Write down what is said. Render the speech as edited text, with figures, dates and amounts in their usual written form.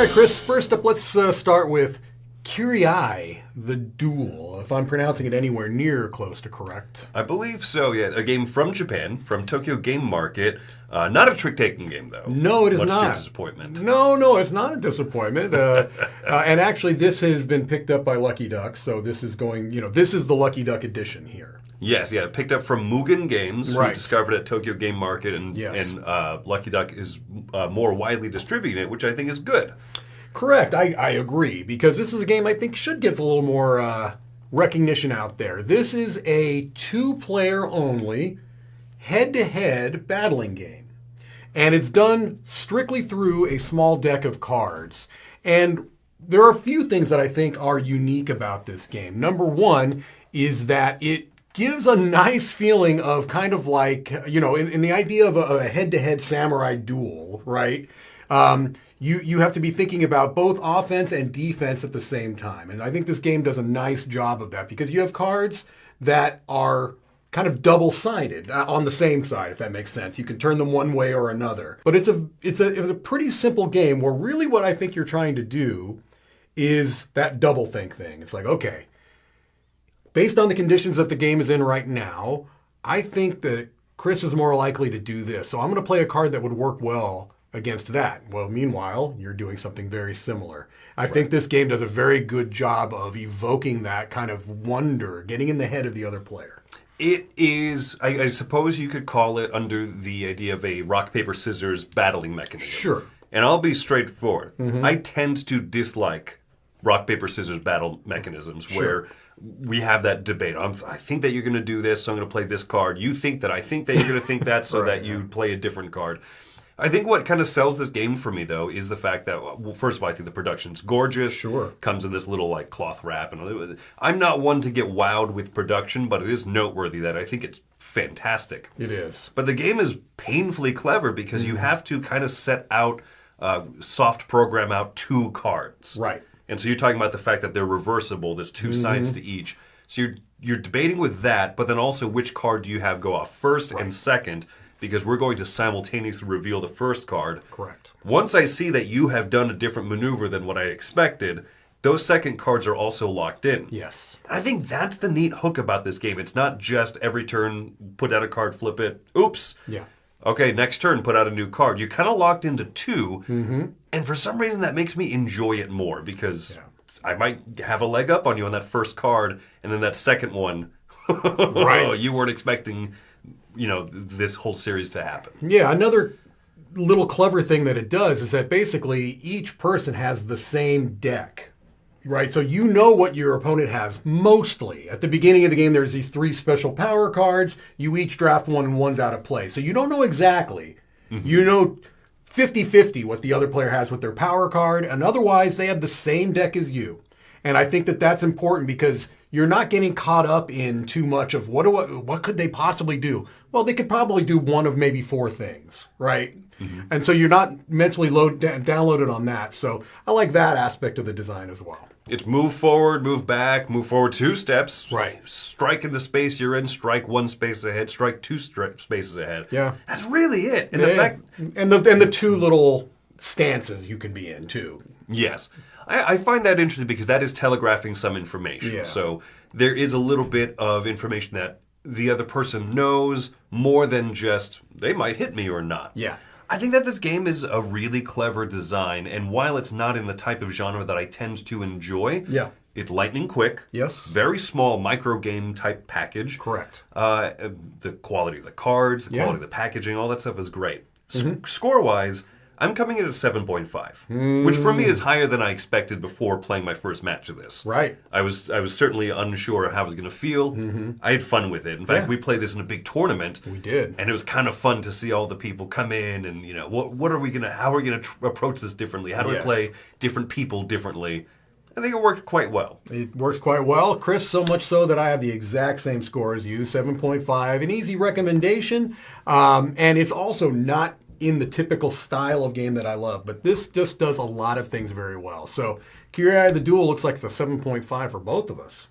right, Chris, first up, let's start with Kiri-Ai, the Duel, if I'm pronouncing it anywhere near close to correct. I believe so, yeah. A game from Japan, from Tokyo Game Market. Not a trick-taking game, though. No, it is Much not. to your disappointment. No, it's not a disappointment. And actually, this has been picked up by Lucky Duck, so this is going, this is the Lucky Duck edition here. Yes, yeah, picked up from Mugen Games, Right. who discovered it at Tokyo Game Market, and Lucky Duck is more widely distributing it, which I think is good. Correct, I agree, because this is a game I think should get a little more recognition out there. This is a two-player only, head-to-head battling game. And it's done strictly through a small deck of cards. And there are a few things that I think are unique about this game. Number one is that it gives a nice feeling of kind of like, in the idea of a head-to-head samurai duel, right? You have to be thinking about both offense and defense at the same time. And I think this game does a nice job of that because you have cards that are kind of double-sided on the same side, if that makes sense. You can turn them one way or another. But it's a pretty simple game where really what I think you're trying to do is that double-think thing. It's like, okay, based on the conditions that the game is in right now, I think that Chris is more likely to do this. So I'm going to play a card that would work well against that. Well, meanwhile, you're doing something very similar. I think this game does a very good job of evoking that kind of wonder, getting in the head of the other player. It is, I suppose you could call it under the idea of a rock, paper, scissors battling mechanism. Sure. And I'll be straightforward. Mm-hmm. I tend to dislike rock, paper, scissors battle mechanisms where we have that debate. I think that you're going to do this, so I'm going to play this card. You think that I think that you're going to think that, so that you play a different card. I think what kind of sells this game for me, though, is the fact that, well, first of all, I think the production's gorgeous. Sure. Comes in this little, cloth wrap. And I'm not one to get wowed with production, but it is noteworthy that I think it's fantastic. It is. But the game is painfully clever because you have to kind of set out, soft program out two cards. Right. And so you're talking about the fact that they're reversible. There's two sides to each. So you're debating with that, but then also which card do you have go off first and second, because we're going to simultaneously reveal the first card. Correct. Once I see that you have done a different maneuver than what I expected, those second cards are also locked in. Yes. I think that's the neat hook about this game. It's not just every turn, put out a card, flip it, oops. Yeah. Okay, next turn, put out a new card. You're kind of locked into two, and for some reason that makes me enjoy it more because I might have a leg up on you on that first card, and then that second one, you weren't expecting this whole series to happen. Yeah, another little clever thing that it does is that basically each person has the same deck, right? So you know what your opponent has mostly. At the beginning of the game, there's these three special power cards. You each draft one and one's out of play. So you don't know exactly. You know 50-50 what the other player has with their power card, and otherwise they have the same deck as you. And I think that that's important because you're not getting caught up in too much of what could they possibly do? Well, they could probably do one of maybe four things, right? And so you're not mentally downloaded on that. So I like that aspect of the design as well. It's move forward, move back, move forward two steps. Right. Strike in the space you're in, strike one space ahead, strike two spaces ahead. Yeah. That's really it. And Yeah, the fact, and the two little stances you can be in too. yes. I find that interesting because that is telegraphing some information. Yeah. So there is a little bit of information that the other person knows more than just they might hit me or not. Yeah. I think that this game is a really clever design, and while it's not in the type of genre that I tend to enjoy, it's lightning quick. Yes. Very small micro game type package. Correct. The quality of the cards, the quality of the packaging, all that stuff is great. Score-wise, I'm coming in at 7.5, which for me is higher than I expected before playing my first match of this. Right. I was certainly unsure of how I was going to feel. I had fun with it. In fact, we played this in a big tournament. We did. And it was kind of fun to see all the people come in and, what are we going to, how are we going to approach this differently? How do we play different people differently? I think it worked quite well. It works quite well. Chris, so much so that I have the exact same score as you, 7.5. An easy recommendation. And it's also not in the typical style of game that I love, but this just does a lot of things very well. So Kiri-Ai the Duel looks like it's a 7.5 for both of us.